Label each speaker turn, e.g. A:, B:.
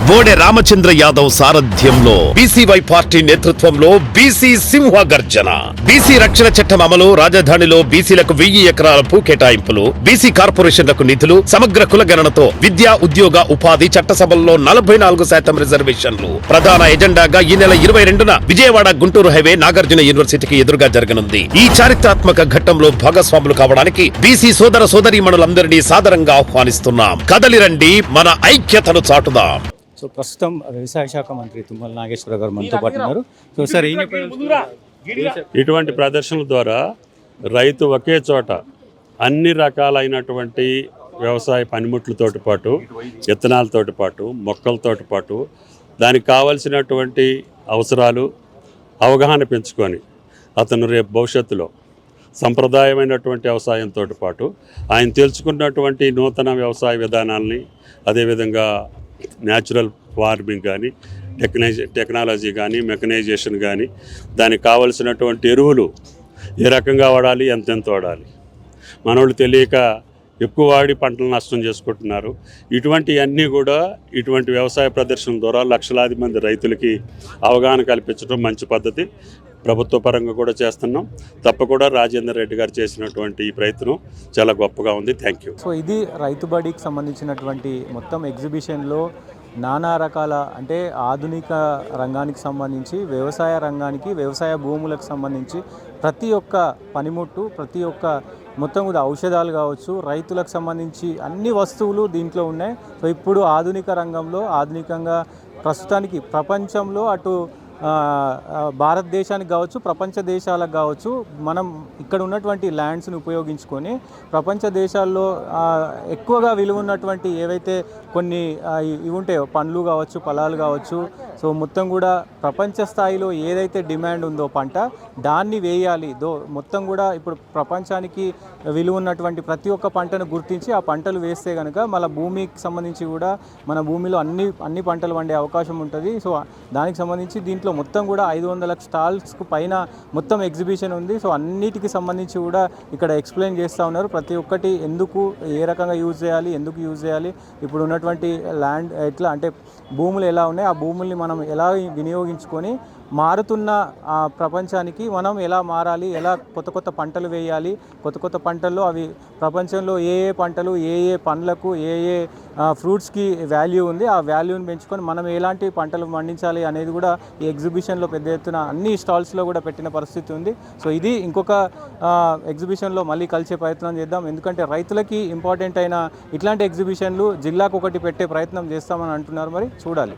A: బోడే రామచంద్ర యాదవ్ సారథ్యంలో BCY party నేతృత్వంలో BC సింహ గర్జన. బీసీ రక్షణ చట్టం అమలు, రాజధానిలో బీసీలకు 1000 ఎకరాల భూ కేటాయింపులు, బీసీ కార్పొరేషన్లకు నిధులు, సమగ్ర కులగణనతో విద్యా, ఉద్యోగ, ఉపాధి, చట్టసభల్లో 44% రిజర్వేషన్లు ప్రధాన ఎజెండాగా ఈ నెల 22న విజయవాడ గుంటూరు హైవే నాగార్జున యూనివర్సిటీకి ఎదురుగా జరగనుంది. ఈ చారిత్రాత్మక ఘట్టంలో భాగస్వాములు కావడానికి బీసీ సోదర సోదరీమణులందరినీ సాదరంగా ఆహ్వానిస్తున్నాం. కదలిరండి, మన ఐక్యతను చాటుదాం.
B: సో ప్రస్తుతం వ్యవసాయ శాఖ మంత్రి తుమ్మల నాగేశ్వర గారు మనతో పాటు ఉన్నారు. సో సార్,
C: ఇటువంటి ప్రదర్శనల ద్వారా రైతు ఒకే చోట అన్ని రకాలైనటువంటి వ్యవసాయ పనిముట్లతోటి పాటు, విత్తనాలతోటి పాటు, మొక్కలతోటి పాటు దానికి కావలసినటువంటి అవసరాలు, అవగాహన పెంచుకొని అతను రేపు భవిష్యత్తులో సంప్రదాయమైనటువంటి వ్యవసాయంతో పాటు ఆయన తెలుసుకున్నటువంటి నూతన వ్యవసాయ విధానాలని, అదేవిధంగా న్యాచురల్ ఫార్మింగ్ కానీ, టెక్నాలజీ కానీ, మెకనైజేషన్ కానీ, దానికి కావలసినటువంటి ఎరువులు ఏ రకంగా వాడాలి, ఎంతెంత వాడాలి, మనోళ్ళు తెలియక ఎక్కువ వాడి పంటలు నష్టం చేసుకుంటున్నారు. ఇటువంటివన్నీ కూడా ఇటువంటి వ్యవసాయ ప్రదర్శనల ద్వారా లక్షలాది మంది రైతులకి అవగాహన కల్పించడం మంచి పద్ధతి. ప్రభుత్వ పరంగా కూడా చేస్తున్నాం. తప్పకుండా రాజేందర్ రెడ్డి గారు చేసినటువంటి ఈ ప్రయత్నం చాలా గొప్పగా ఉంది. Thank you.
B: సో ఇది రైతు బడికి సంబంధించినటువంటి మొత్తం ఎగ్జిబిషన్లో నానా రకాల, అంటే ఆధునిక రంగానికి సంబంధించి, వ్యవసాయ రంగానికి, వ్యవసాయ భూములకు సంబంధించి ప్రతి ఒక్క పనిముట్టు, ప్రతి ఒక్క మొత్తం కూడా ఔషధాలు కావచ్చు, రైతులకు సంబంధించి అన్ని వస్తువులు దీంట్లో ఉన్నాయి. సో ఇప్పుడు ఆధునిక రంగంలో, ఆధునికంగా ప్రస్తుతానికి ప్రపంచంలో అటు భారతదేశానికి కావచ్చు, ప్రపంచ దేశాలకు కావచ్చు, మనం ఇక్కడ ఉన్నటువంటి ల్యాండ్స్ని ఉపయోగించుకొని ప్రపంచ దేశాల్లో ఎక్కువగా విలువ ఉన్నటువంటి ఏవైతే కొన్ని ఇవి ఉంటాయో, పండ్లు కావచ్చు, ఫలాలు కావచ్చు, సో మొత్తం కూడా ప్రపంచ స్థాయిలో ఏదైతే డిమాండ్ ఉందో పంట, దాన్ని వేయాలి. మొత్తం కూడా ఇప్పుడు ప్రపంచానికి విలువ ఉన్నటువంటి ప్రతి ఒక్క పంటను గుర్తించి ఆ పంటలు వేస్తే కనుక మన భూమికి సంబంధించి కూడా, మన భూమిలో అన్ని పంటలు పండే అవకాశం ఉంటుంది. సో దానికి సంబంధించి దీంట్లో మొత్తం కూడా 500 స్టాల్స్కు పైన మొత్తం ఎగ్జిబిషన్ ఉంది. సో అన్నిటికి సంబంధించి కూడా ఇక్కడ ఎక్స్ప్లెయిన్ చేస్తూ ఉన్నారు. ప్రతి ఒక్కటి ఎందుకు, ఏ రకంగా యూజ్ చేయాలి, ఎందుకు యూజ్ చేయాలి, ఇప్పుడు ఉన్నటువంటి ల్యాండ్ ఎట్లా, అంటే భూములు ఎలా ఉన్నాయి, ఆ భూముల్ని మనం ఎలా వినియోగించుకొని మారుతున్న ప్రపంచానికి మనం ఎలా మారాలి, ఎలా కొత్త కొత్త పంటలు వేయాలి, కొత్త కొత్త పంటల్లో అవి ప్రపంచంలో ఏ పంటలు, ఏ పండ్లకు, ఏ ఫ్రూట్స్కి వాల్యూ ఉంది, ఆ వాల్యూని పెంచుకొని మనం ఎలాంటి పంటలు పండించాలి అనేది కూడా ఈ ఎగ్జిబిషన్లో పెద్ద ఎత్తున అన్ని స్టాల్స్లో కూడా పెట్టిన పరిస్థితి ఉంది. సో ఇది ఇంకొక ఎగ్జిబిషన్లో మళ్ళీ కలిసే ప్రయత్నం చేద్దాం. ఎందుకంటే రైతులకి ఇంపార్టెంట్ అయిన ఇట్లాంటి ఎగ్జిబిషన్లు జిల్లాకు ఒకటి పెట్టే ప్రయత్నం చేస్తామని అంటున్నారు. మరి చూడాలి.